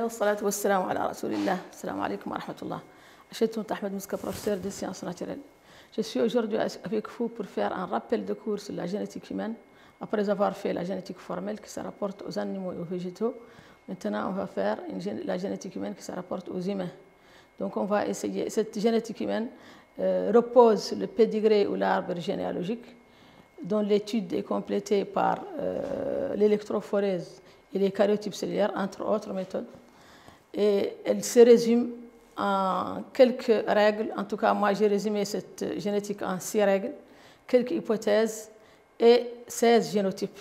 Bismillah wa salatu wa salam ala rasulillah. Assalamu alaikum wa rahmatullah. Je suis Ahmed Mouska, professeur de sciences naturelles. Je suis aujourd'hui avec vous pour faire un rappel de cours sur la génétique humaine. Après avoir fait la génétique formelle qui se rapporte aux animaux et aux végétaux, maintenant on va faire la génétique humaine qui se rapporte aux humains. Donc on va essayer, cette génétique humaine repose sur le pédigré ou l'arbre généalogique, dont l'étude est complétée par l'électrophorèse et les karyotypes cellulaires, entre autres méthodes. Et elle se résume en quelques règles. En tout cas, moi, j'ai résumé cette génétique en 6 règles, quelques hypothèses et 16 génotypes.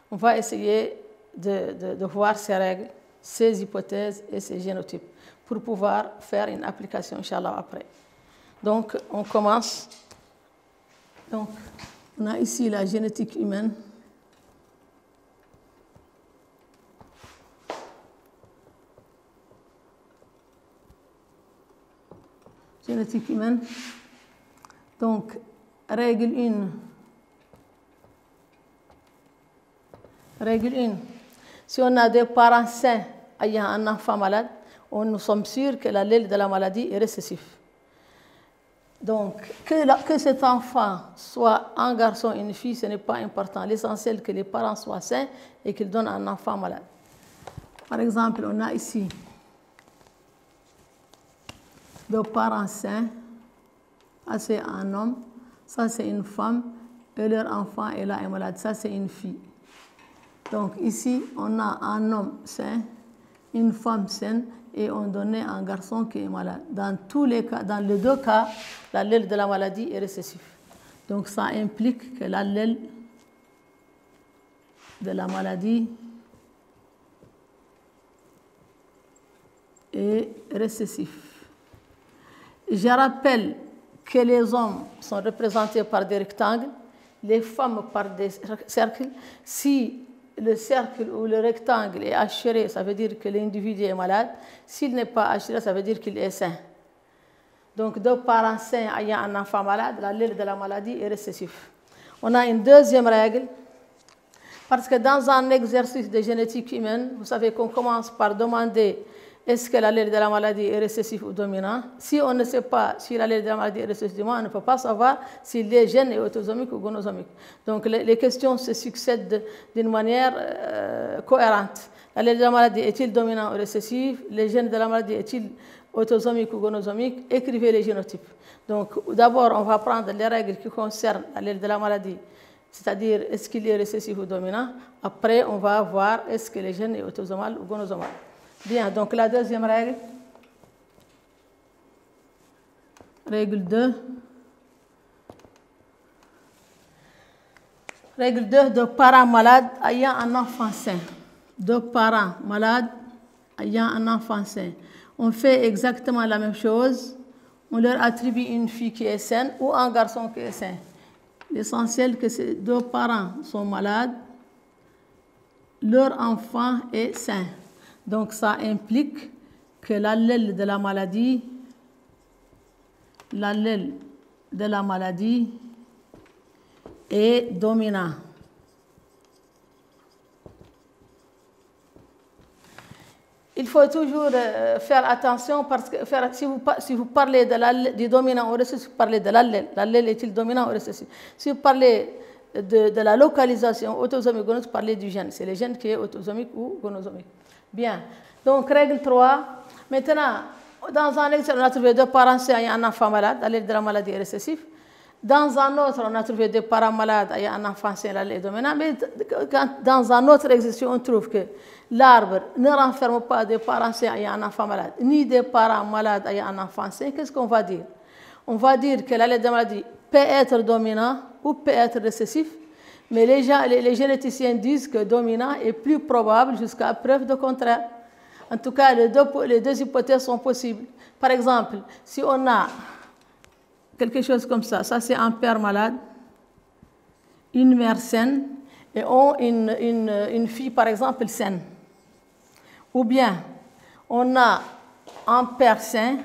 On va essayer de voir ces règles, ces hypothèses et ces génotypes pour pouvoir faire une application, Inch'Allah, après. Donc, on commence. Donc, on a ici la génétique humaine. Génétique humaine. Donc, règle 1. Règle 1. Si on a des parents sains ayant un enfant malade, nous sommes sûrs que l'allèle de la maladie est récessif. Donc, que cet enfant soit un garçon ou une fille, ce n'est pas important. L'essentiel, que les parents soient sains et qu'ils donnent un enfant malade. Par exemple, on a ici 2 parents sains. Ça, c'est un homme. Ça, c'est une femme. Et leur enfant est là, est malade. Ça, c'est une fille. Donc, ici, on a un homme sain, une femme saine, et on donnait un garçon qui est malade. Dans tous les cas, dans les 2 cas, l'allèle de la maladie est récessif. Donc ça implique que l'allèle de la maladie est récessif. Je rappelle que les hommes sont représentés par des rectangles, les femmes par des cercles. Si le cercle ou le rectangle est hachuré, ça veut dire que l'individu est malade. S'il n'est pas hachuré, ça veut dire qu'il est sain. Donc, 2 parents sains ayant un enfant malade, l'allèle de la maladie est récessif. On a une deuxième règle, parce que dans un exercice de génétique humaine, vous savez qu'on commence par demander est-ce que l'allèle de la maladie est récessif ou dominant. Si on ne sait pas si l'allèle de la maladie est récessif ou dominant, on ne peut pas savoir si le gène est autosomique ou gonosomique. Donc les questions se succèdent d'une manière cohérente. L'allèle de la maladie est-il dominant ou récessif? Le gène de la maladie est-il autosomique ou gonosomique? Écrivez les génotypes. Donc d'abord, on va prendre les règles qui concernent l'allèle de la maladie, c'est-à-dire est-ce qu'il est récessif ou dominant. Après, on va voir est-ce que le gène est autosomal ou gonosomal. Bien, donc la deuxième règle, règle 2. Règle 2, 2 parents malades ayant un enfant sain. 2 parents malades ayant un enfant sain. On fait exactement la même chose. On leur attribue une fille qui est saine ou un garçon qui est sain. L'essentiel, que ces 2 parents sont malades, leur enfant est sain. Donc ça implique que l'allèle de la maladie est dominant. Il faut toujours faire attention parce que si vous parlez du dominant ou récessif, vous parlez de l'allèle. L'allèle est-il dominant ou récessif? Si vous parlez de la localisation autosomique, vous parlez du gène. C'est le gène qui est autosomique ou gonosomique. Bien. Donc, règle 3. Maintenant, dans un exemple, on a trouvé 2 parents sains ayant un enfant malade, l'allèle de la maladie est récessif. Dans un autre, on a trouvé 2 parents malades ayant un enfant sain, l'allèle est dominant. Mais dans un autre exercice, on trouve que l'arbre ne renferme pas des parents sains ayant un enfant malade, ni des parents malades ayant un enfant sain. Qu'est-ce qu'on va dire? On va dire que l'allèle de la maladie peut être dominant ou peut être récessif. Mais les généticiens disent que dominant est plus probable jusqu'à preuve de contraire. En tout cas, les deux hypothèses sont possibles. Par exemple, si on a quelque chose comme ça, ça c'est un père malade, une mère saine et une fille, par exemple, saine. Ou bien, on a un père sain,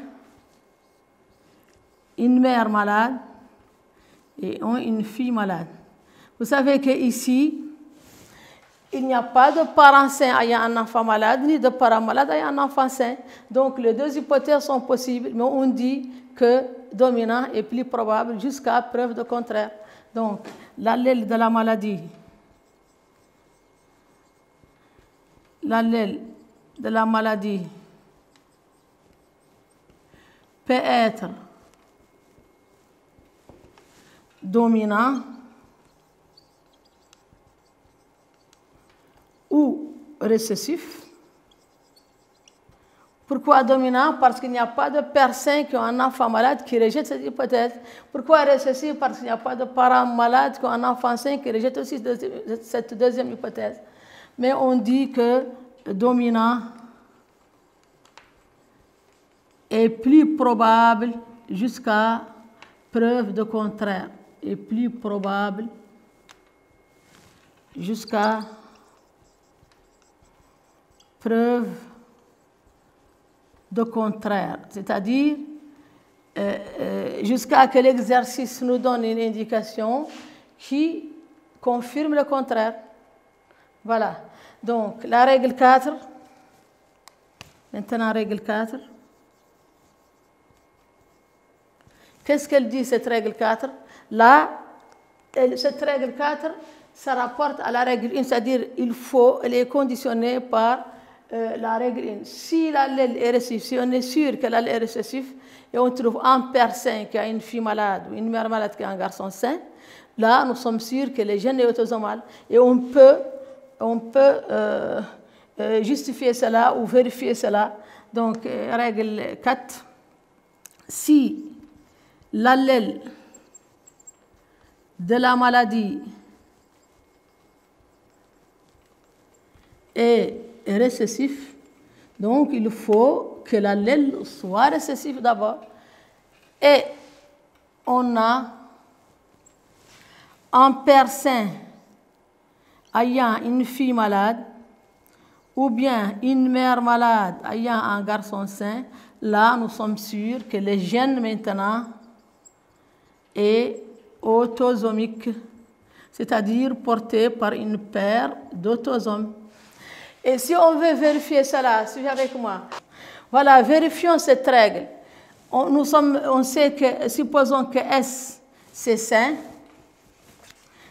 une mère malade et une fille malade. Vous savez qu'ici, il n'y a pas de parent sain ayant un enfant malade, ni de parent malade ayant un enfant sain. Donc les deux hypothèses sont possibles, mais on dit que dominant est plus probable jusqu'à preuve de contraire. Donc l'allèle de la maladie, peut être dominant ou récessif. Pourquoi dominant? Parce qu'il n'y a pas de père sain qui a un enfant malade qui rejette cette hypothèse. Pourquoi récessif? Parce qu'il n'y a pas de parent malade qui a un enfant sain qui rejette aussi cette deuxième hypothèse. Mais on dit que dominant est plus probable jusqu'à preuve de contraire. Est plus probable jusqu'à preuve de contraire, c'est-à-dire jusqu'à que l'exercice nous donne une indication qui confirme le contraire. Voilà. Donc, la règle 4. Maintenant, règle 4. Qu'est-ce qu'elle dit, cette règle 4? Là, cette règle 4, ça rapporte à la règle 1, c'est-à-dire elle est conditionnée par la règle 1. Si l'allèle est récessif, si on est sûr que l'allèle est récessif, et on trouve un père sain qui a une fille malade ou une mère malade qui a un garçon sain, là, nous sommes sûrs que le gène est autosomal. Et on peut justifier cela ou vérifier cela. Donc, règle 4, si l'allèle de la maladie est récessif, donc il faut que l'allèle soit récessif d'abord. Et on a un père sain ayant une fille malade ou bien une mère malade ayant un garçon sain. Là, nous sommes sûrs que le gène maintenant est autosomique, c'est-à-dire porté par une paire d'autosomes. Et si on veut vérifier cela, suivez avec moi. Voilà, vérifions cette règle. On sait que, supposons que S, c'est sain.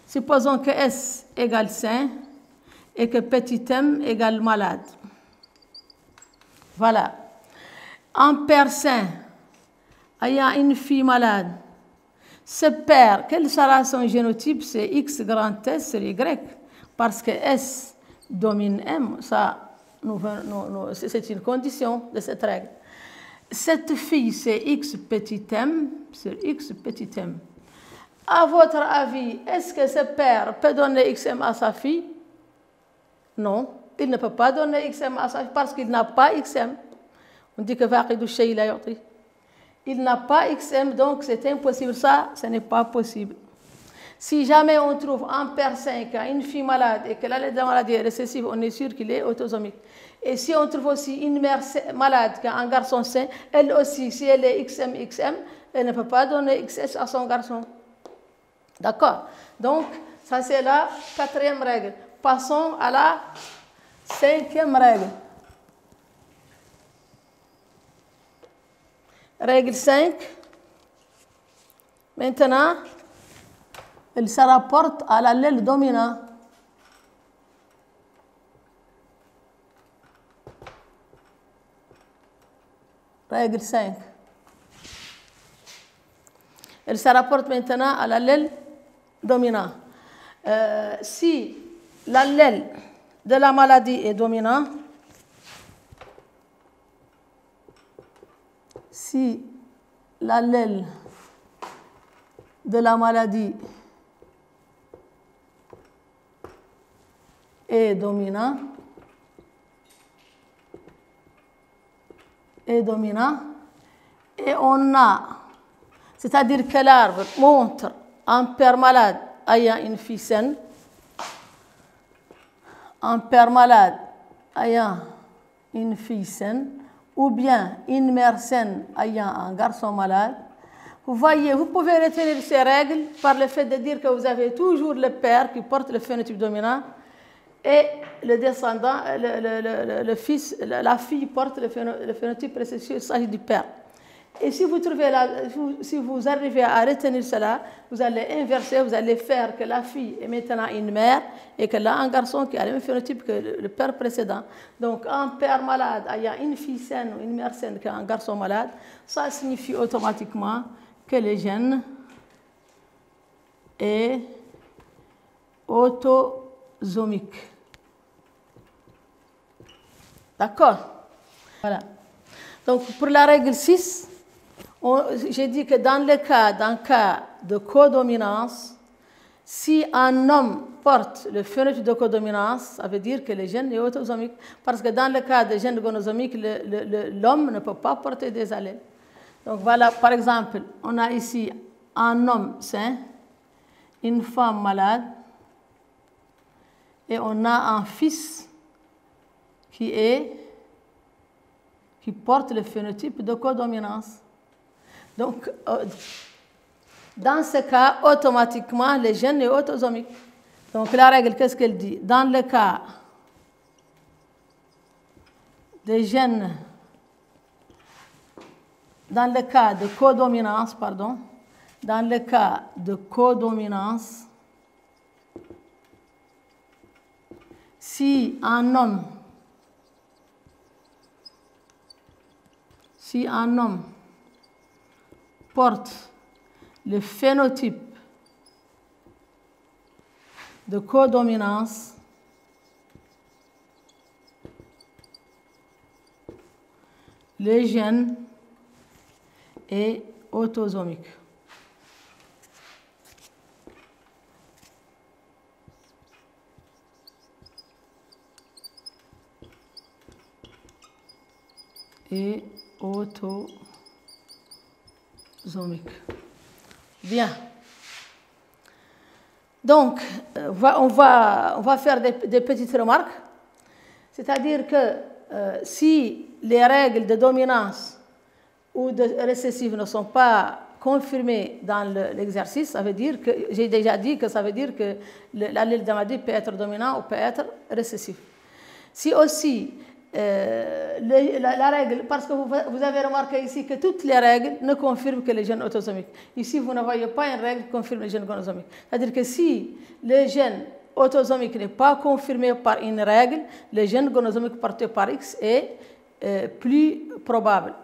Supposons que S égale sain et que petit m égale malade. Voilà. Un père sain ayant une fille malade, ce père, quel sera son génotype? C'est X grand S sur Y, parce que S domine M, ça, c'est une condition de cette règle. Cette fille, c'est X petit m sur X petit m. À votre avis, est-ce que ce père peut donner XM à sa fille? Non, il ne peut pas donner XM à sa fille parce qu'il n'a pas XM. On dit que il n'a pas XM, donc c'est impossible. Ça, ce n'est pas possible. Si jamais on trouve un père sain qui a une fille malade et que l'allèle de la maladie est récessive, on est sûr qu'il est autosomique. Et si on trouve aussi une mère malade qui a un garçon sain, elle aussi, si elle est XM, elle ne peut pas donner XS à son garçon. D'accord? Donc, ça c'est la 4e règle. Passons à la 5e règle. Règle 5. Maintenant, elle se rapporte à l'allèle dominant. Règle 5. Elle se rapporte maintenant à l'allèle dominant. Si l'allèle de la maladie est dominant, si l'allèle de la maladie est dominant, et on a, c'est-à-dire que l'arbre montre un père malade ayant une fille saine, un père malade ayant une fille saine, ou bien une mère saine ayant un garçon malade. Vous voyez, vous pouvez retenir ces règles par le fait de dire que vous avez toujours le père qui porte le phénotype dominant et le descendant, le fils, la fille porte le phénotype récessif, il s'agit du père. Et si si vous arrivez à retenir cela, vous allez inverser, vous allez faire que la fille est maintenant une mère et qu'elle a un garçon qui a le même phénotype que le père précédent. Donc un père malade ayant une fille saine ou une mère saine qui a un garçon malade, ça signifie automatiquement que le gène est autosomique. D'accord? Voilà. Donc pour la règle 6, j'ai dit que dans le cas d'un cas de codominance, si un homme porte le phénotype de codominance, ça veut dire que le gène est autosomique. Parce que dans le cas de gène gonosomique, l'homme ne peut pas porter des allèles. Donc voilà, par exemple, on a ici un homme sain, une femme malade, et on a un fils qui porte le phénotype de codominance. Donc, dans ce cas, automatiquement, le gène est autosomique. Donc, la règle, qu'est-ce qu'elle dit? Dans le cas des gènes, dans le cas de codominance, pardon, dans le cas de codominance, si un homme porte le phénotype de codominance, le gène est autosomique. Et autosomique. Bien. Donc, on va faire des petites remarques. C'est-à-dire que si les règles de dominance ou de récessive ne sont pas confirmées dans l'exercice, ça veut dire que, j'ai déjà dit que ça veut dire que l'allèle d'Amadi peut être dominant ou peut être récessif. Si aussi la règle, parce que vous avez remarqué ici que toutes les règles ne confirment que le gène autosomique. Ici, vous ne voyez pas une règle qui confirme le gène gonosomique. C'est-à-dire que si le gène autosomique n'est pas confirmé par une règle, le gène gonosomique porté par X est plus probable.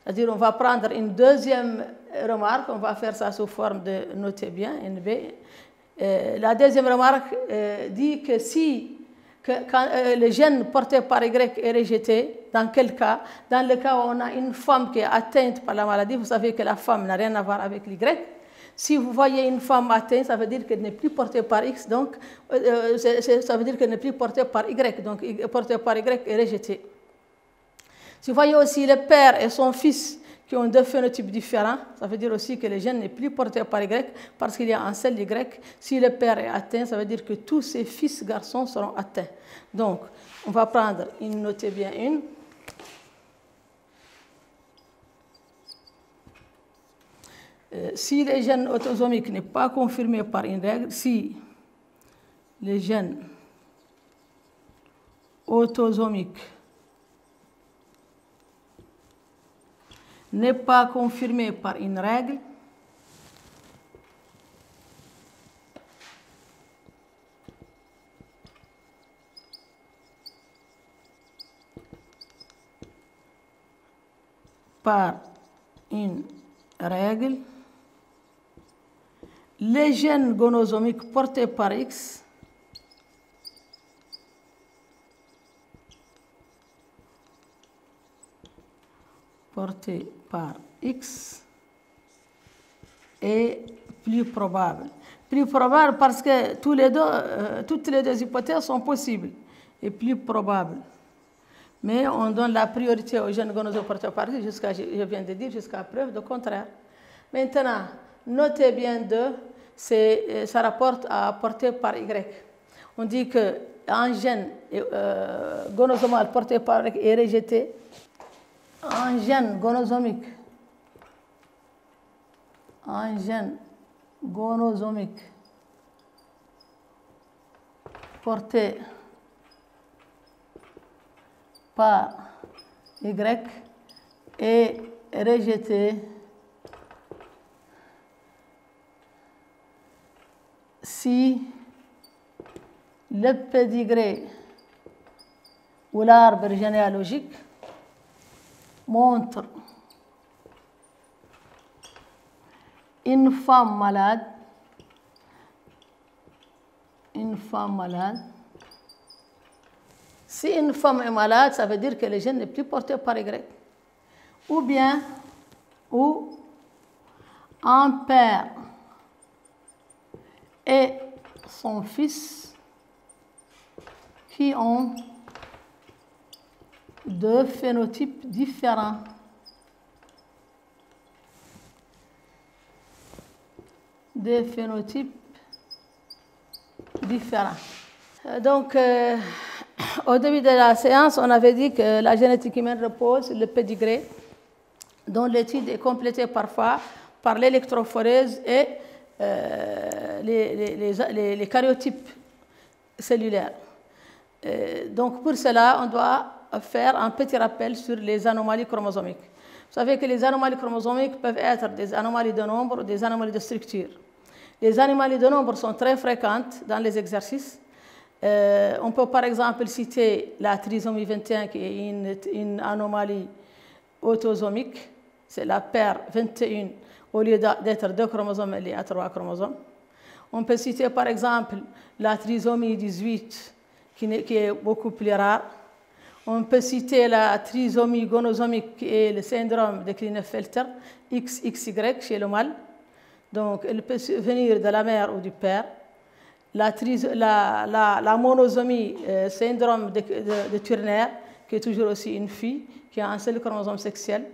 C'est-à-dire on va prendre une deuxième remarque, on va faire ça sous forme de notez bien, NB. La deuxième remarque dit que si quand le gène porté par Y est rejeté, dans quel cas? Dans le cas où on a une femme qui est atteinte par la maladie, vous savez que la femme n'a rien à voir avec l'Y. Si vous voyez une femme atteinte, ça veut dire qu'elle n'est plus portée par X, donc ça veut dire qu'elle n'est plus portée par Y, donc portée par Y est rejetée. Si vous voyez aussi le père et son fils qui ont deux phénotypes différents, ça veut dire aussi que le gène n'est plus porté par Y parce qu'il y a un seul Y. Si le père est atteint, ça veut dire que tous ses fils garçons seront atteints. Donc, on va prendre une, notez bien une. Si le gène autosomique n'est pas confirmé par une règle, si le gène autosomique n'est pas confirmé par une règle, les gènes gonosomiques portés par X est plus probable. Plus probable parce que toutes les deux hypothèses sont possibles et plus probable. Mais on donne la priorité aux gènes gonosomiques portés par X jusqu'à, je viens de dire, jusqu'à preuve du contraire. Maintenant, notez bien ça rapporte à porté par Y. On dit qu'un gène gonosomal porté par Y est rejeté. Un gène gonosomique porté par Y est rejeté si le pédigré ou l'arbre généalogique montre une femme malade, Si une femme est malade, ça veut dire que le gène n'est plus porté par Y. Ou bien, un père et son fils qui ont deux phénotypes différents. Des phénotypes différents. Donc, au début de la séance, on avait dit que la génétique humaine repose sur le pédigré, dont l'étude est complétée parfois par l'électrophorèse et les karyotypes cellulaires. Donc, pour cela, on doit faire un petit rappel sur les anomalies chromosomiques. Vous savez que les anomalies chromosomiques peuvent être des anomalies de nombre ou des anomalies de structure. Les anomalies de nombre sont très fréquentes dans les exercices. On peut par exemple citer la trisomie 21 qui est une anomalie autosomique. C'est la paire 21, au lieu d'être 2 chromosomes, elle est à 3 chromosomes. On peut citer par exemple la trisomie 18 qui est beaucoup plus rare. On peut citer la trisomie gonosomique qui est le syndrome de Klinefelter, XXY chez le mâle. Donc, elle peut venir de la mère ou du père. La monosomie, syndrome de Turner, qui est toujours aussi une fille, qui a un seul chromosome sexuel.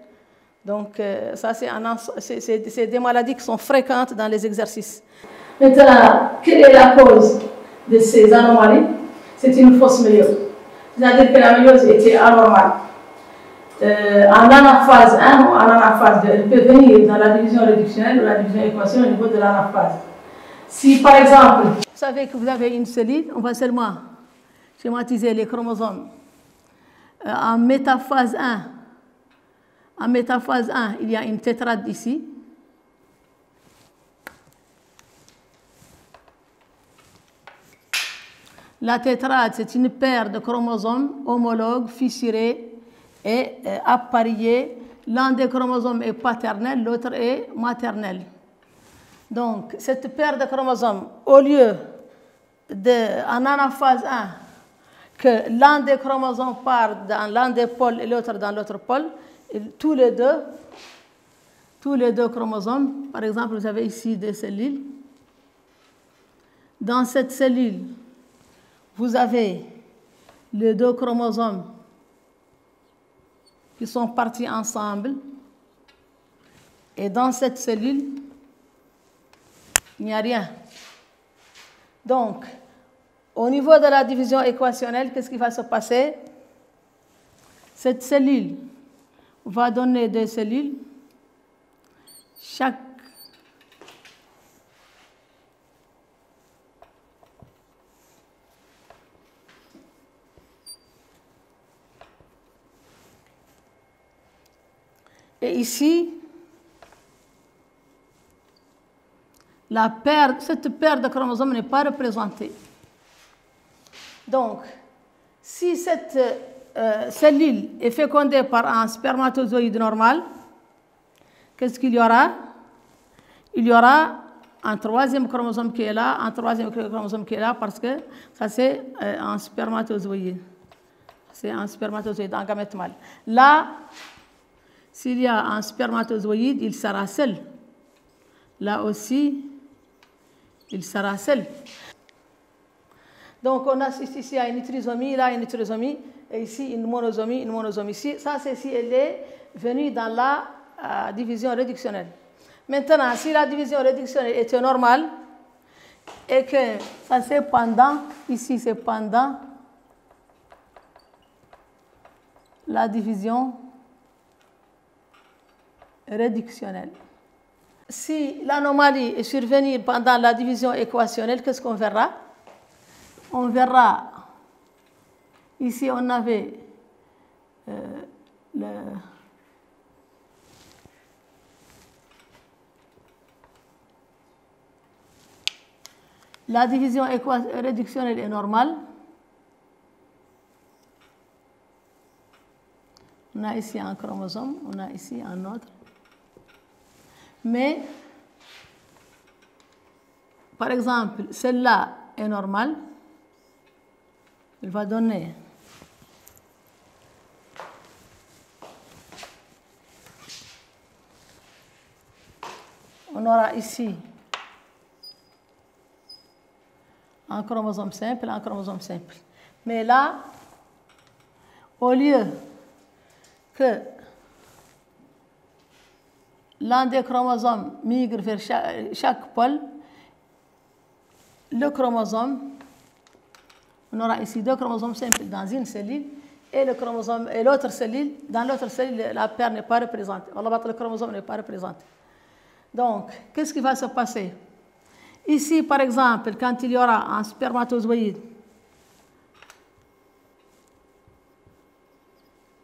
Donc, ça, c'est des maladies qui sont fréquentes dans les exercices. Maintenant, quelle est la cause de ces anomalies? C'est une fausse méiose. C'est-à-dire que la méiose était anormale. En anaphase 1 ou en anaphase 2, elle peut venir dans la division réductionnelle ou la division équationnelle au niveau de l'anaphase. Si par exemple, vous savez que vous avez une cellule, on va seulement schématiser les chromosomes. En métaphase 1, il y a une tétrade ici. La tétrade, c'est une paire de chromosomes homologues, fissurés et appareillés. L'un des chromosomes est paternel, l'autre est maternel. Donc, cette paire de chromosomes, au lieu en anaphase 1, que l'un des chromosomes part dans l'un des pôles et l'autre dans l'autre pôle, tous les deux chromosomes, par exemple, vous avez ici des cellules. Dans cette cellule, vous avez les deux chromosomes qui sont partis ensemble. Et dans cette cellule, il n'y a rien. Donc, au niveau de la division équationnelle, qu'est-ce qui va se passer? Cette cellule va donner des cellules. Chaque Et ici, cette paire de chromosomes n'est pas représentée. Donc, si cette cellule est fécondée par un spermatozoïde normal, qu'est-ce qu'il y aura? Il y aura un troisième chromosome qui est là, un troisième chromosome qui est là, parce que ça c'est un spermatozoïde. C'est un spermatozoïde, un gamète mâle. Là, s'il y a un spermatozoïde, il sera seul. Là aussi, il sera seul. Donc, on assiste ici à une trisomie, là une trisomie, et ici une monosomie, une monosomie. Ça, c'est si elle est venue dans la division réductionnelle. Maintenant, si la division réductionnelle était normale, et que ça c'est pendant, ici c'est pendant la division réductionnelle. Si l'anomalie est survenue pendant la division équationnelle, qu'est-ce qu'on verra? On verra, ici on avait la division réductionnelle est normale. On a ici un chromosome, on a ici un autre. Mais, par exemple, celle-là est normale. Elle va donner on aura ici un chromosome simple, un chromosome simple. Mais là, au lieu que l'un des chromosomes migre vers chaque pôle, le chromosome, on aura ici 2 chromosomes simples dans une cellule et l'autre cellule, dans l'autre cellule, la paire n'est pas représentée. Le chromosome n'est pas représenté. Donc, qu'est-ce qui va se passer? Ici, par exemple, quand il y aura un spermatozoïde,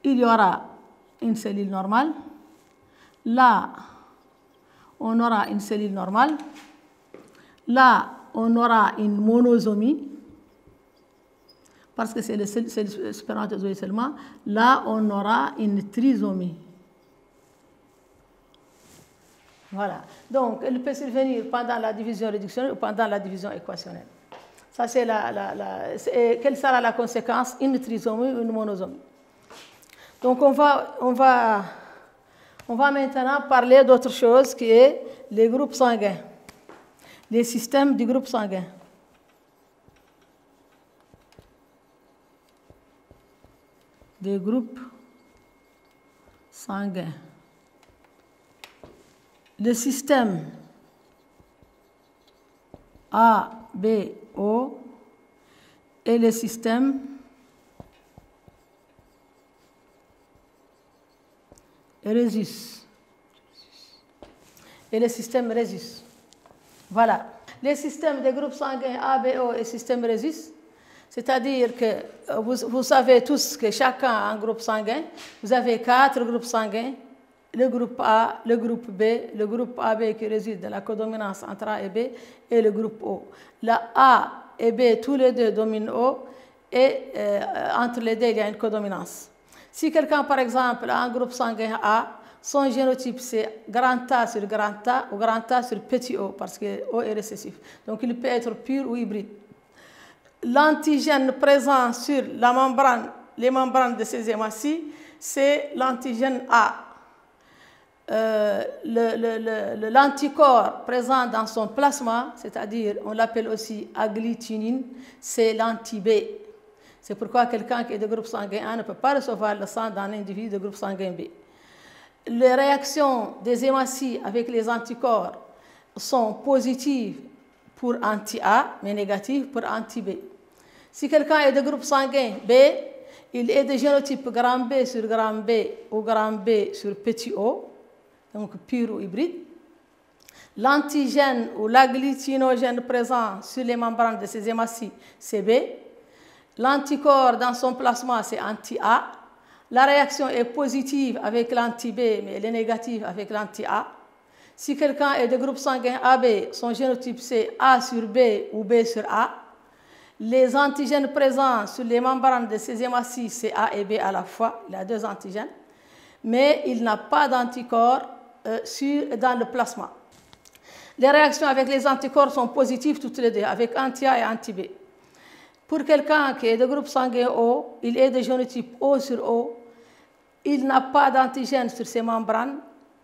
il y aura une cellule normale. Là, on aura une cellule normale. Là, on aura une monosomie, parce que c'est le spermatozoïde seulement. Là, on aura une trisomie. Voilà. Donc, elle peut survenir pendant la division réductionnelle ou pendant la division équationnelle. Ça, c'est quelle sera la conséquence? Une trisomie ou une monosomie. Donc, on va maintenant parler d'autre chose qui est les groupes sanguins, les systèmes du groupe sanguin. Des groupes sanguins. Le système A, B, O et le système Rhésus. Et le système Rhésus. Voilà. Les systèmes des groupes sanguins A, B, O et le système Rhésus, c'est-à-dire que vous savez tous que chacun a un groupe sanguin. Vous avez 4 groupes sanguins. Le groupe A, le groupe B, le groupe AB qui réside dans la codominance entre A et B, et le groupe O. La A et B, tous les deux dominent O, et entre les deux, il y a une codominance. Si quelqu'un, par exemple, a un groupe sanguin A, son génotype c'est grand A sur grand A ou grand A sur petit o, parce que O est récessif. Donc il peut être pur ou hybride. L'antigène présent sur la membrane, les membranes de ces hématies, c'est l'antigène A. L'anticorps présent dans son plasma, c'est-à-dire on l'appelle aussi agglutinine, c'est l'anti-B. C'est pourquoi quelqu'un qui est de groupe sanguin A ne peut pas recevoir le sang d'un individu de groupe sanguin B. Les réactions des hématies avec les anticorps sont positives pour anti-A, mais négatives pour anti-B. Si quelqu'un est de groupe sanguin B, il est de génotype grand B sur grand B ou grand B sur petit o, donc pur ou hybride. L'antigène ou l'agglutinogène présent sur les membranes de ces hématies, c'est B. L'anticorps dans son plasma, c'est anti-A. La réaction est positive avec l'anti-B, mais elle est négative avec l'anti-A. Si quelqu'un est de groupe sanguin AB, son génotype c'est A sur B ou B sur A. Les antigènes présents sur les membranes de ces hématies, c'est A et B à la fois. Il a 2 antigènes. Mais il n'a pas d'anticorps dans le plasma. Les réactions avec les anticorps sont positives toutes les deux, avec anti-A et anti-B. Pour quelqu'un qui est de groupe sanguin O, il est de génotype O sur O, il n'a pas d'antigène sur ses membranes,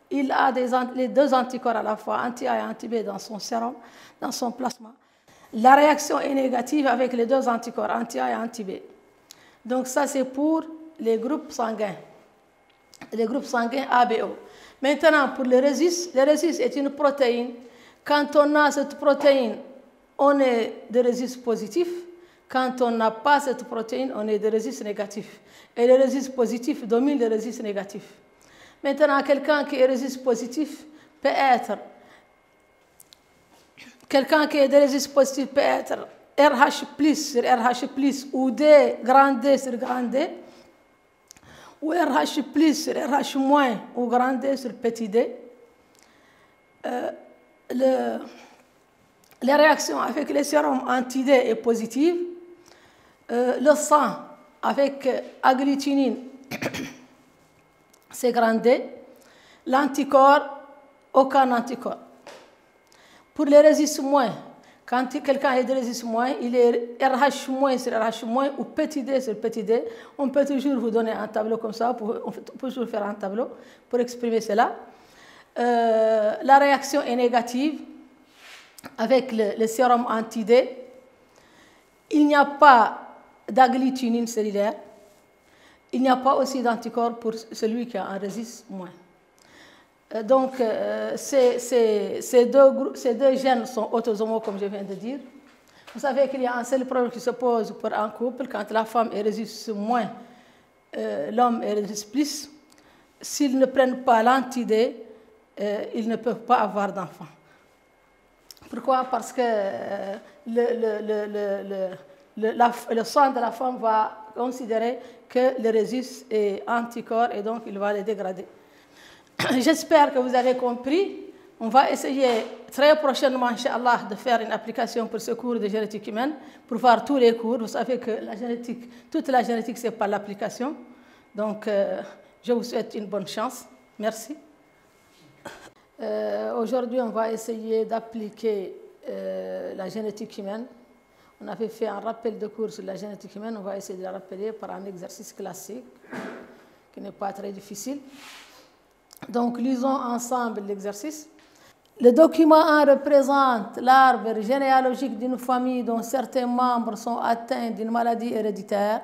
il a les 2 anticorps à la fois, anti-A et anti-B dans son sérum, dans son plasma. La réaction est négative avec les 2 anticorps, anti-A et anti-B. Donc ça, c'est pour les groupes sanguins ABO. Maintenant, pour le rhésus est une protéine. Quand on a cette protéine, on est de rhésus positif. Quand on n'a pas cette protéine, on est de rhésus négatif. Et le rhésus positif domine le rhésus négatif. Maintenant, quelqu'un qui est rhésus positif peut être RH+ sur RH+ ou D, grand D sur grand D, ou RH plus sur RH moins ou grand D sur petit d. Les réactions avec les sérums anti-D est positive. Le sang avec agglutinine, c'est grand D. L'anticorps, aucun anticorps. Pour les résistes moins, quand quelqu'un est de résiste moins, il est RH moins sur RH moins ou petit d sur petit d. On peut toujours vous donner un tableau comme ça, on peut toujours faire un tableau pour exprimer cela. La réaction est négative avec le sérum anti-D. Il n'y a pas d'agglutinine cellulaire. Il n'y a pas aussi d'anticorps pour celui qui a un résiste moins. Donc, ces deux gènes sont autosomaux, comme je viens de dire. Vous savez qu'il y a un seul problème qui se pose pour un couple quand la femme est résiste moins, l'homme est résiste plus. S'ils ne prennent pas l'anti-D, ils ne peuvent pas avoir d'enfant. Pourquoi? Parce que le sang de la femme va considérer que le résiste est anticorps et donc il va les dégrader. J'espère que vous avez compris. On va essayer très prochainement, Inch'Allah, de faire une application pour ce cours de génétique humaine, pour voir tous les cours. Vous savez que la génétique, toute la génétique, c'est par l'application. Donc, je vous souhaite une bonne chance. Merci. Aujourd'hui, on va essayer d'appliquer la génétique humaine. On avait fait un rappel de cours sur la génétique humaine. On va essayer de la rappeler par un exercice classique qui n'est pas très difficile. Donc, lisons ensemble l'exercice. Le document 1 représente l'arbre généalogique d'une famille dont certains membres sont atteints d'une maladie héréditaire.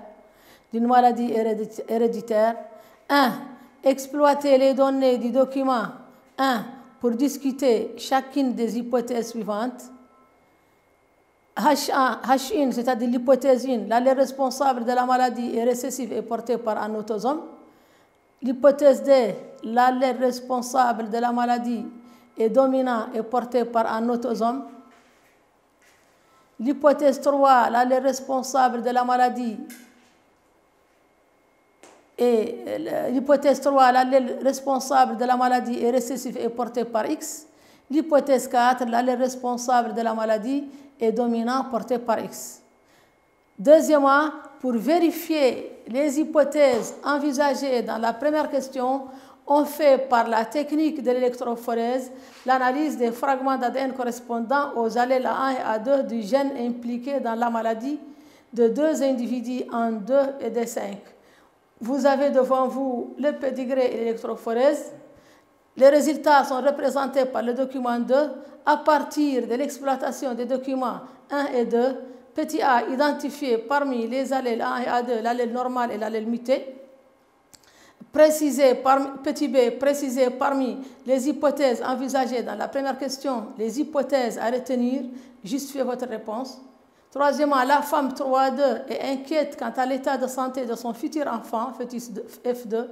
1. Exploiter les données du document 1 pour discuter chacune des hypothèses suivantes. H1, c'est-à-dire l'hypothèse 1, l'allèle responsable de la maladie est récessive et porté par un autosome. L'hypothèse D, l'allèle responsable de la maladie est dominant et porté par un autosome. L'hypothèse 3, l'allèle responsable de la maladie est récessif et porté par X. L'hypothèse 4, l'allèle responsable de la maladie est dominant porté par X. Deuxièmement, pour vérifier les hypothèses envisagées dans la première question, on fait par la technique de l'électrophorèse l'analyse des fragments d'ADN correspondant aux allèles A1 et A2 du gène impliqué dans la maladie de deux individus en 2 et D5. Vous avez devant vous le pédigré et l'électrophorèse. Les résultats sont représentés par le document 2 à partir de l'exploitation des documents 1 et 2. Petit a identifié parmi les allèles A1 et A2 l'allèle normal et l'allèle muté. Petit b précisé parmi les hypothèses envisagées dans la première question, les hypothèses à retenir. Justifiez votre réponse. Troisièmement, la femme 3.2 est inquiète quant à l'état de santé de son futur enfant, fœtus F2.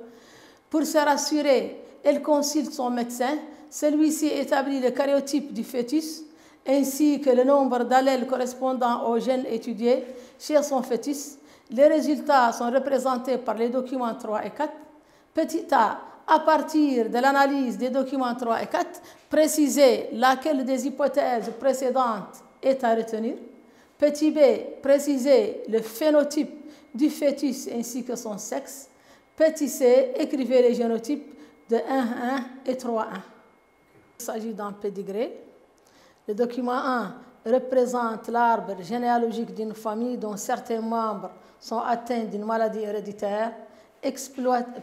Pour se rassurer, elle consulte son médecin. Celui-ci établit le karyotype du fœtus ainsi que le nombre d'allèles correspondant aux gènes étudiés chez son fœtus. Les résultats sont représentés par les documents 3 et 4. Petit a, à partir de l'analyse des documents 3 et 4, préciser laquelle des hypothèses précédentes est à retenir. Petit b, préciser le phénotype du fœtus ainsi que son sexe. Petit c, écrivez les génotypes de 1.1 et 3.1. Il s'agit d'un pédigré. Le document 1 représente l'arbre généalogique d'une famille dont certains membres sont atteints d'une maladie héréditaire.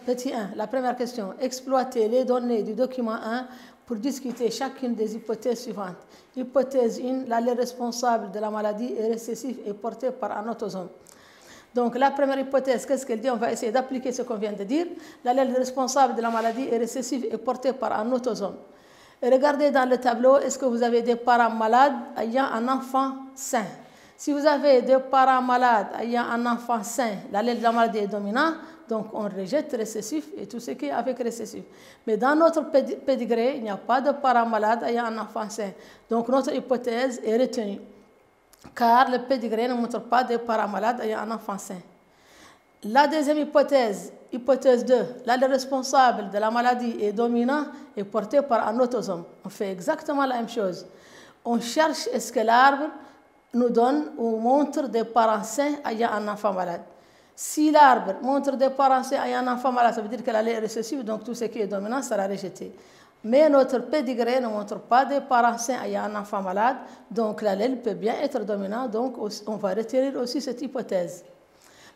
Petit 1, la première question. Exploiter les données du document 1 pour discuter chacune des hypothèses suivantes. Hypothèse 1, l'allèle responsable de la maladie est récessif et porté par un autosome. Donc la première hypothèse, qu'est-ce qu'elle dit? On va essayer d'appliquer ce qu'on vient de dire. L'allèle responsable de la maladie est récessif et porté par un autosome. Et regardez dans le tableau, est-ce que vous avez des parents malades ayant un enfant sain? Si vous avez des parents malades ayant un enfant sain, l'allèle de la maladie est dominant, donc on rejette récessif et tout ce qui est avec récessif. Mais dans notre pédigré, il n'y a pas de parents malades ayant un enfant sain. Donc notre hypothèse est retenue. Car le pédigré ne montre pas de parents malades ayant un enfant sain. La deuxième hypothèse, hypothèse 2, l'allèle responsable de la maladie est dominant et porté par un autosome. On fait exactement la même chose. On cherche est-ce que l'arbre nous donne ou montre des parents sains ayant un enfant malade. Si l'arbre montre des parents sains ayant un enfant malade, ça veut dire que l'allèle est récessive, donc tout ce qui est dominant sera rejeté. Mais notre pédigré ne montre pas des parents sains ayant un enfant malade, donc l'allèle peut bien être dominant, donc on va retenir aussi cette hypothèse.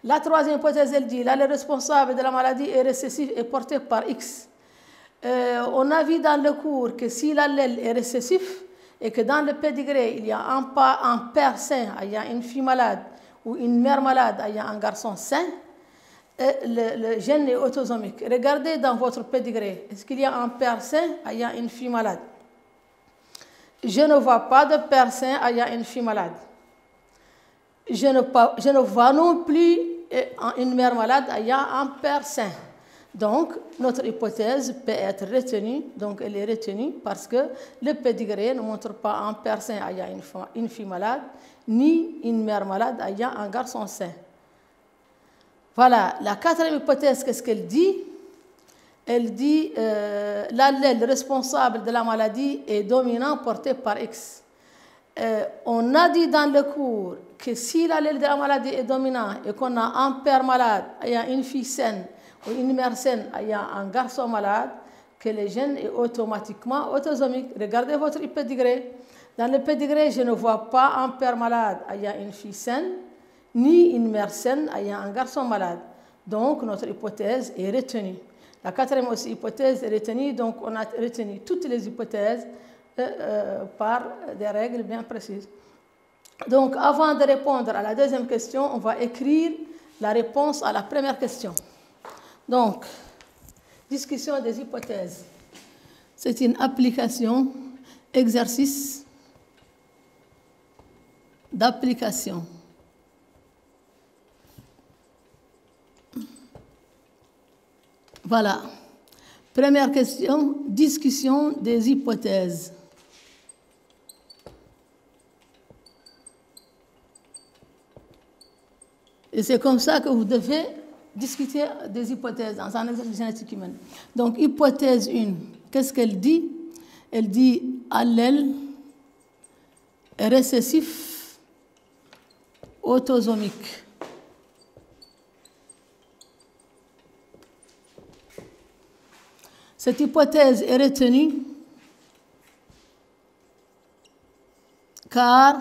La troisième hypothèse, elle dit l'allèle responsable de la maladie est récessif et porté par X. On a vu dans le cours que si l'allèle est récessif et que dans le pédigré, il y a un père sain ayant une fille malade ou une mère malade ayant un garçon sain, le gène est autosomique. Regardez dans votre pédigré, est-ce qu'il y a un père sain ayant une fille malade? Je ne vois pas de père sain ayant une fille malade. Je ne vois non plus une mère malade ayant un père sain. Donc, notre hypothèse peut être retenue, donc elle est retenue parce que le pédigré ne montre pas un père sain ayant une fille malade, ni une mère malade ayant un garçon sain. Voilà, la quatrième hypothèse, qu'est-ce qu'elle dit? Elle dit l'allèle responsable de la maladie est dominant porté par X. On a dit dans le cours que si l'allèle de la maladie est dominant et qu'on a un père malade ayant une fille saine ou une mère saine ayant un garçon malade, que le gène est automatiquement autosomique. Regardez votre pédigré. Dans le pédigré, je ne vois pas un père malade ayant une fille saine, ni une mère saine ayant un garçon malade. Donc, notre hypothèse est retenue. La quatrième aussi hypothèse est retenue, donc on a retenu toutes les hypothèses par des règles bien précises. Donc, avant de répondre à la deuxième question, on va écrire la réponse à la première question. Donc, discussion des hypothèses. C'est une application, exercice d'application. Voilà. Première question, discussion des hypothèses. Et c'est comme ça que vous devez discuter des hypothèses dans un exercice génétique humain. Donc, hypothèse 1, qu'est-ce qu'elle dit? Elle dit allèle récessif autosomique. Cette hypothèse est retenue car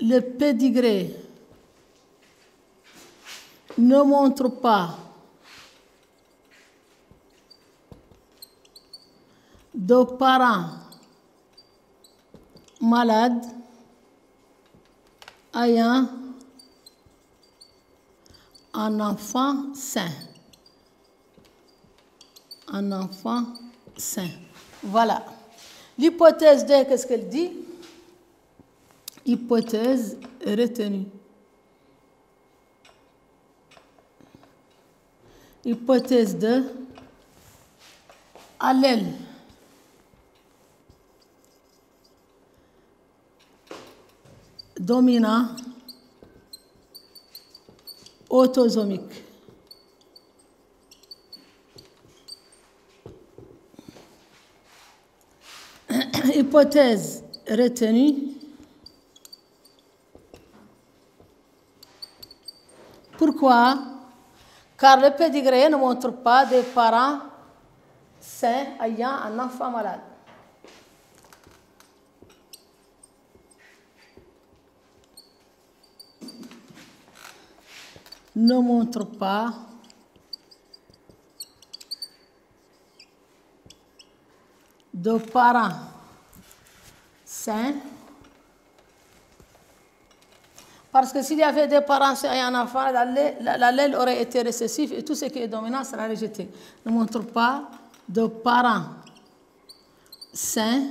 le pédigré ne montre pas de parents malades ayant un enfant sain. Un enfant sain. Voilà. L'hypothèse 2, qu'est-ce qu'elle dit? Hypothèse retenue. Hypothèse 2, allèle dominant autosomique. Hypothèse retenue. Pourquoi? Car le pédigré ne montre pas des parents sains ayant un enfant malade. Ne montre pas de parents sains. Parce que s'il y avait des parents sains et un enfant, l'allèle aurait été récessif et tout ce qui est dominant sera rejeté. Ne montre pas de parents sains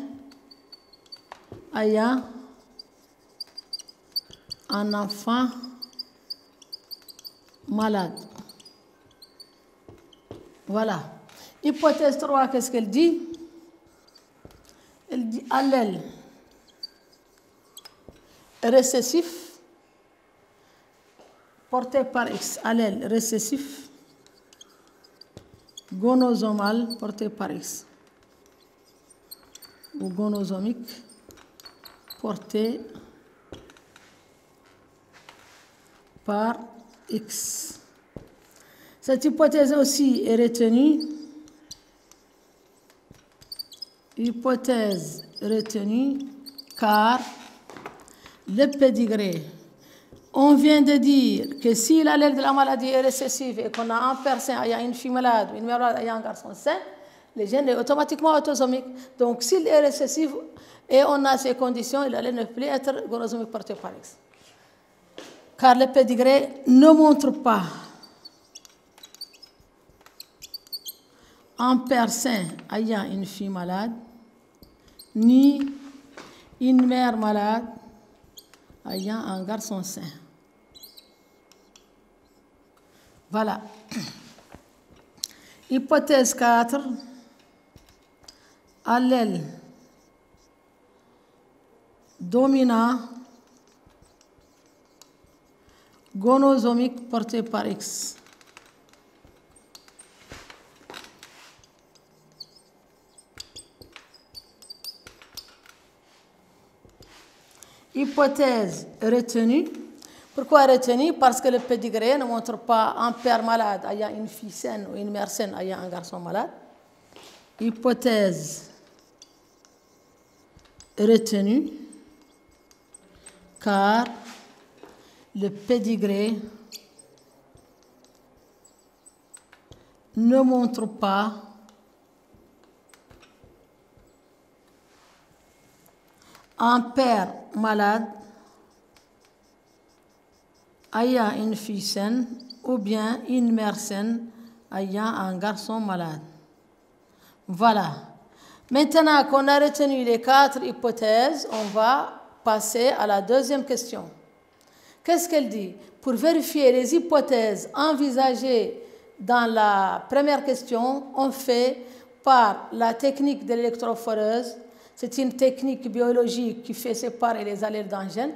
ayant un enfant malade. Voilà. Hypothèse 3, qu'est-ce qu'elle dit? Elle dit allèle récessif porté par X, allèle récessif, gonosomal porté par X, ou gonosomique porté par X. Cette hypothèse aussi est retenue. Hypothèse retenue car le pédigré, on vient de dire que si l'allèle de la maladie est récessive et qu'on a un père sain ayant une fille malade ou une mère malade ayant un garçon sain, le gène est automatiquement autosomique. Donc s'il est récessif et on a ces conditions, l'allèle ne peut plus être gonosomique porté par X. Car le pédigré ne montre pas un père sain ayant une fille malade, ni une mère malade ayant un garçon sain. Voilà. Hypothèse 4. Allèle dominant gonosomique porté par X. Hypothèse retenue. Pourquoi retenue? Parce que le pédigré ne montre pas un père malade ayant une fille saine ou une mère saine ayant un garçon malade. Hypothèse retenue car le pédigré ne montre pas un père malade ayant une fille saine ou bien une mère saine ayant un garçon malade. Voilà. Maintenant qu'on a retenu les 4 hypothèses, on va passer à la deuxième question. Qu'est-ce qu'elle dit? Pour vérifier les hypothèses envisagées dans la première question, on fait par la technique de l'électrophoreuse. C'est une technique biologique qui fait séparer les allèles d'un gène.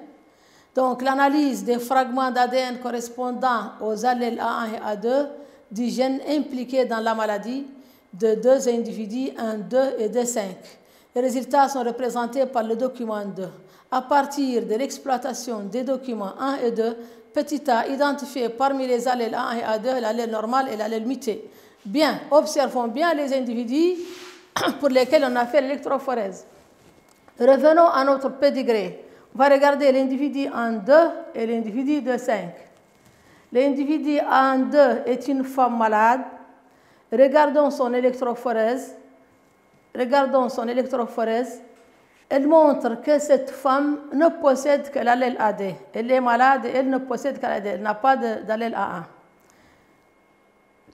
Donc, l'analyse des fragments d'ADN correspondant aux allèles A1 et A2 du gène impliqué dans la maladie de 2 individus, 1, 2 et 2, 5. Les résultats sont représentés par le document 2. À partir de l'exploitation des documents 1 et 2, petit a identifié parmi les allèles A1 et A2 l'allèle normal et l'allèle muté. Bien, observons bien les individus pour lesquels on a fait l'électrophorèse. Revenons à notre pédigré. On va regarder l'individu en 2 et l'individu de 5. L'individu en 2 est une femme malade. Regardons son électrophorèse. Elle montre que cette femme ne possède que l'allèle AD. Elle est malade et elle ne possède que l'AD. Elle n'a pas d'allèle A1.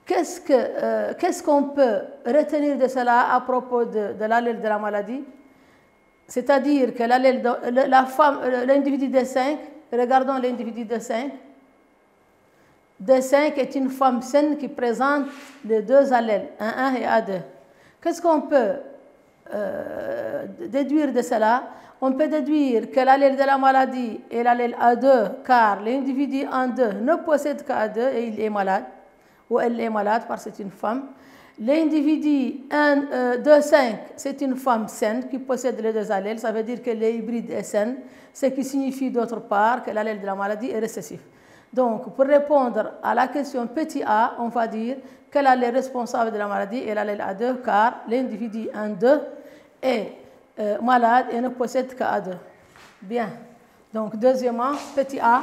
Qu'est-ce qu'on peut retenir de cela à propos de l'allèle de la maladie? C'est-à-dire que l'individu D5, regardons l'individu D5. D5 est une femme saine qui présente les 2 allèles, A1 et A2. Qu'est-ce qu'on peut déduire de cela? On peut déduire que l'allèle de la maladie est l'allèle A2, car l'individu en 2 ne possède qu'A2 et il est malade, ou elle est malade parce que c'est une femme. L'individu 2,5, c'est une femme saine qui possède les 2 allèles, ça veut dire que l'hybride est saine, ce qui signifie d'autre part que l'allèle de la maladie est récessif. Donc, pour répondre à la question petit a, on va dire que l'allèle responsable de la maladie est l'allèle A2, car l'individu 1,2 est malade et ne possède qu'A2. Bien. Donc, deuxièmement, petit a.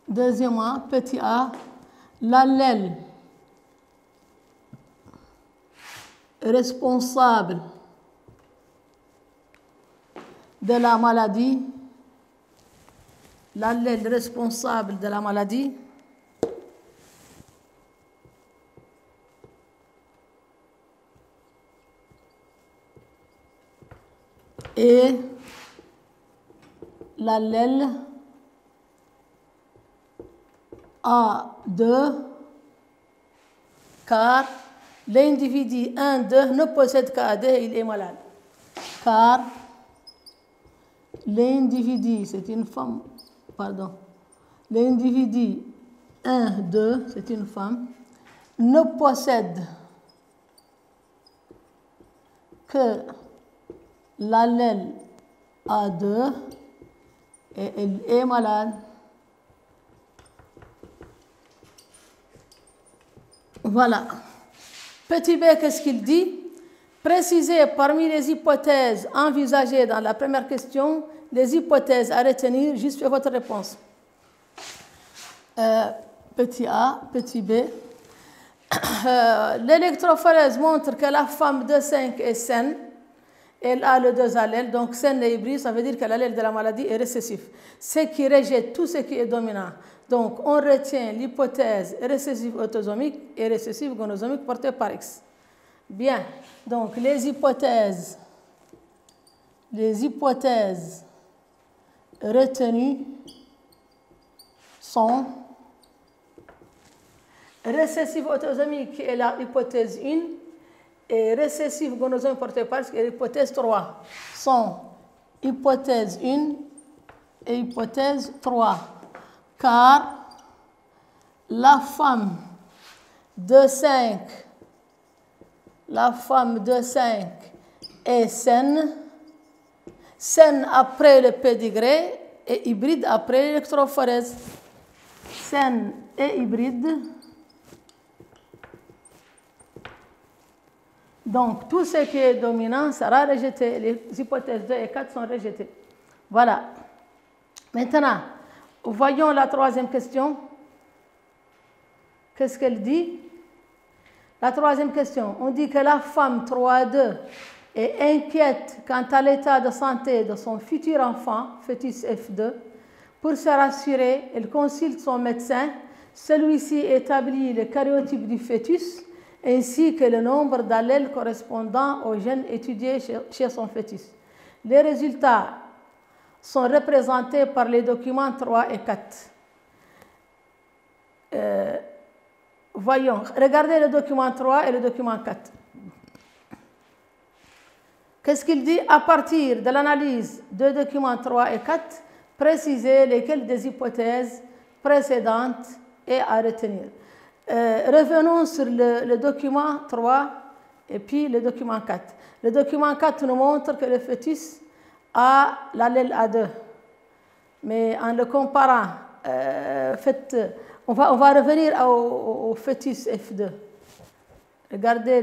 Deuxièmement, petit a, l'allèle responsable de la maladie, l'allèle responsable de la maladie est l'allèle A2, car l'individu 1, 2 ne possède qu'A2 et il est malade. Car l'individu, c'est une femme, pardon, l'individu 1, 2, c'est une femme, ne possède que l'allèle A2 et elle est malade. Voilà. Petit b, qu'est-ce qu'il dit? Précisez parmi les hypothèses envisagées dans la première question, les hypothèses à retenir, juste pour votre réponse. Petit a, petit b. L'électrophorèse montre que la femme de 5 est saine. Elle a les deux allèles, donc saine et hybride, ça veut dire que l'allèle de la maladie est récessif. Ce qui rejette tout ce qui est dominant. Donc, on retient l'hypothèse récessive autosomique et récessive gonosomique portée par X. Bien, donc les hypothèses retenues sont récessive autosomique qui est l'hypothèse 1 et récessive gonosomique portée par X qui est l'hypothèse 3. Sont hypothèse 1 et hypothèse 3. Car la femme de 5 est saine après le pédigré et hybride après l'électrophorèse. Saine et hybride. Donc, tout ce qui est dominant sera rejeté. Les hypothèses 2 et 4 sont rejetées. Voilà. Maintenant, voyons la troisième question. Qu'est-ce qu'elle dit? La troisième question, on dit que la femme 3-2 est inquiète quant à l'état de santé de son futur enfant, fœtus F2. Pour se rassurer, elle consulte son médecin. Celui-ci établit le karyotype du fœtus ainsi que le nombre d'allèles correspondant aux gènes étudiés chez son fœtus. Les résultats sont représentés par les documents 3 et 4. Voyons, regardez le document 3 et le document 4. Qu'est-ce qu'il dit? À partir de l'analyse des documents 3 et 4, précisez lesquelles des hypothèses précédentes est à retenir. Revenons sur le document 3 et puis le document 4. Le document 4 nous montre que le fœtus a l'allèle A2. Mais en le comparant, on va revenir au fœtus F2. Regardez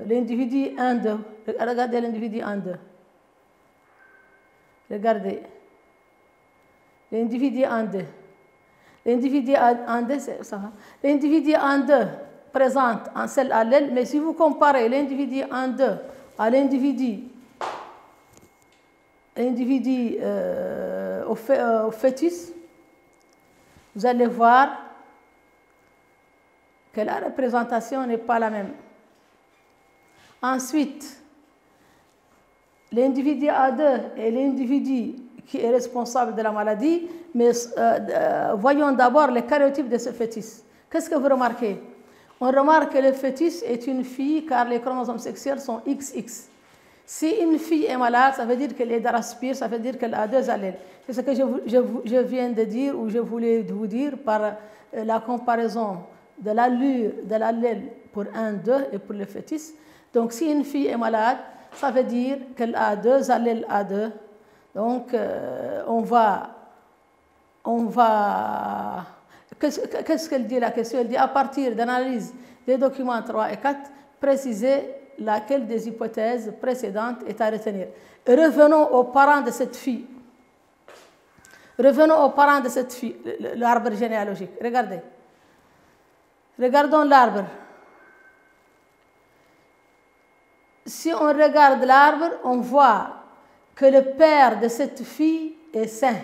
l'individu 1-2. Regardez l'individu 1-2. Regardez. L'individu 1-2. L'individu 1-2, ça va. L'individu 1-2 présente un seul allèle, mais si vous comparez l'individu 1-2 à l'individu au fœtus, vous allez voir que la représentation n'est pas la même. Ensuite, l'individu A2 est l'individu qui est responsable de la maladie, mais voyons d'abord le karyotype de ce fœtus. Qu'est-ce que vous remarquez? On remarque que le fœtus est une fille car les chromosomes sexuels sont XX. Si une fille est malade, ça veut dire qu'elle est d'Araspire, ça veut dire qu'elle a deux allèles. C'est ce que je viens de dire ou je voulais vous dire par la comparaison de l'allure de l'allèle pour 1, 2 et pour le fœtus. Donc si une fille est malade, ça veut dire qu'elle a deux allèles A2. Donc on va qu'est-ce qu'elle dit la question? Elle dit à partir d'analyse des documents 3 et 4, préciser laquelle des hypothèses précédentes est à retenir. Revenons aux parents de cette fille. Revenons aux parents de cette fille, l'arbre généalogique. Regardez. Regardons l'arbre. Si on regarde l'arbre, on voit que le père de cette fille est sain.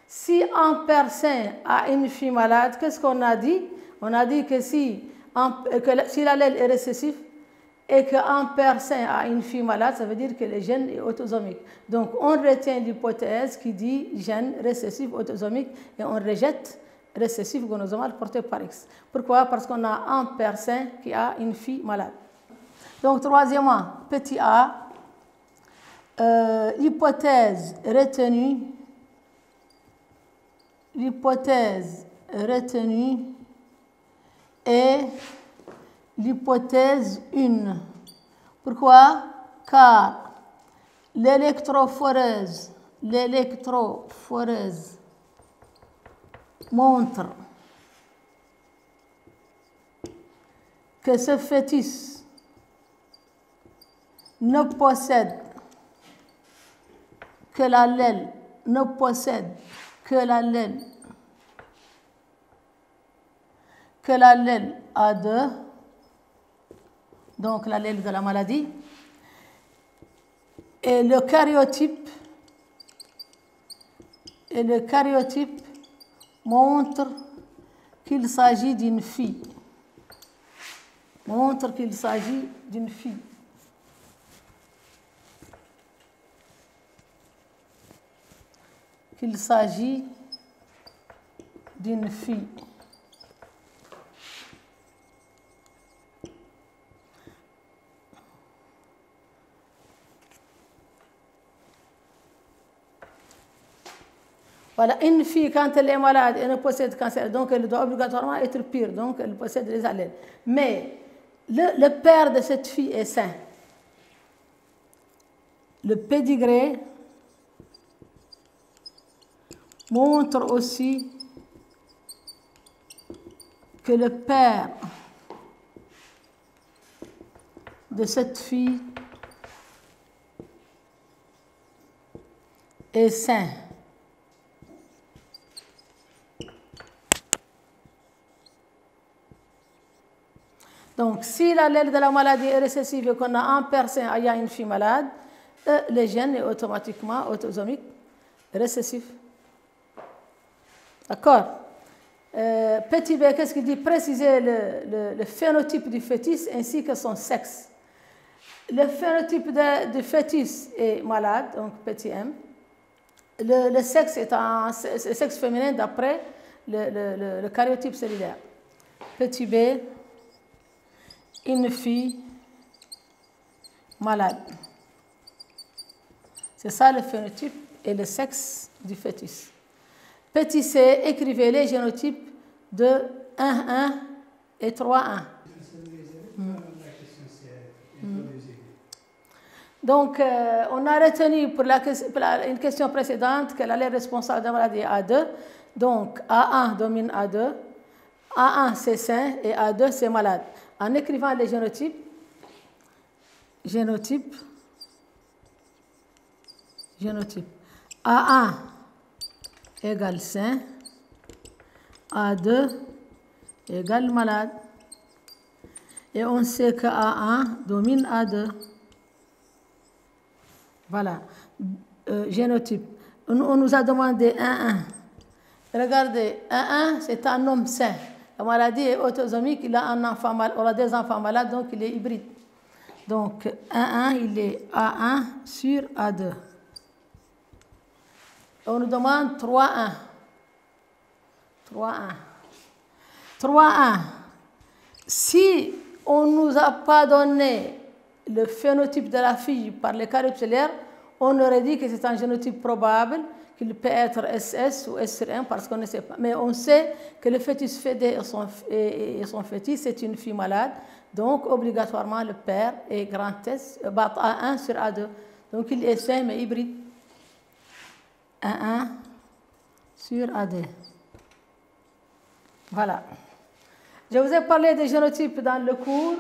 Si un père sain a une fille malade, qu'est-ce qu'on a dit? On a dit que si l'allèle est récessif et qu'un père sain a une fille malade, ça veut dire que le gène est autosomique. Donc on retient l'hypothèse qui dit gène récessif autosomique et on rejette récessif gonosomal porté par X. Pourquoi? Parce qu'on a un père sain qui a une fille malade. Donc troisièmement, petit a, L'hypothèse retenue est l'hypothèse 1. Pourquoi? Car l'électrophoreuse montre que ce fœtus ne possède que l'allèle A2, donc l'allèle de la maladie, et le karyotype montre qu'il s'agit d'une fille. Voilà, une fille, quand elle est malade, elle ne possède cancer, donc elle doit obligatoirement être pure, donc elle possède les allèles. Mais le père de cette fille est sain. Le pédigré montre aussi que le père de cette fille est sain. Donc, si l'allèle de la maladie est récessive et qu'on a un père sain, il y a une fille malade, le gène est automatiquement autosomique récessif. D'accord? Petit b, qu'est-ce qu'il dit? Préciser le phénotype du fœtus ainsi que son sexe. Le phénotype du fœtus est malade, donc petit m. Le sexe est un sexe féminin d'après le karyotype cellulaire. Petit b, une fille malade. C'est ça le phénotype et le sexe du fœtus. Petit c, écrivez les génotypes de 1,1 et 3,1. Donc, on a retenu pour une question précédente que l'allèle responsable de la maladie est A2. Donc, A1 domine A2. A1 c'est sain et A2 c'est malade. En écrivant les génotypes A1 égale sain, A2 égale malade. Et on sait que A1 domine A2. Voilà. Génotype. On nous a demandé 1,1. Regardez, 1,1 c'est un homme sain. La maladie est autosomique, il a des enfants malades, donc il est hybride. Donc 1,1, il est A1 sur A2. On nous demande 3,1. 3,1. Si on ne nous a pas donné le phénotype de la fille par les karyotypes cellulaires, on aurait dit que c'est un génotype probable, qu'il peut être SS ou S1 parce qu'on ne sait pas. Mais on sait que le fœtus fédé et son fœtus, c'est une fille malade. Donc, obligatoirement, le père est grand S, A1 sur A2. Donc, il est sain mais hybride. 1,1 sur A2. Voilà. Je vous ai parlé des génotypes dans le cours.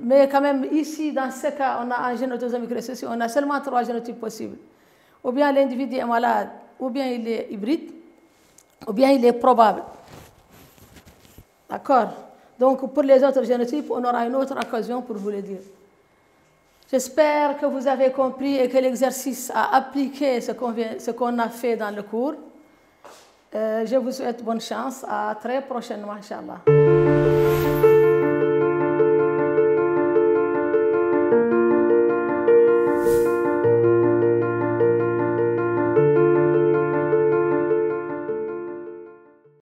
Mais quand même, ici, dans ce cas, on a un gène autosomique récessif. On a seulement 3 génotypes possibles. Ou bien l'individu est malade, ou bien il est hybride, ou bien il est probable. D'accord? Donc, pour les autres génotypes, on aura une autre occasion pour vous le dire. J'espère que vous avez compris et que l'exercice a appliqué ce qu'on a fait dans le cours. Je vous souhaite bonne chance. À très prochainement, Inch'Allah.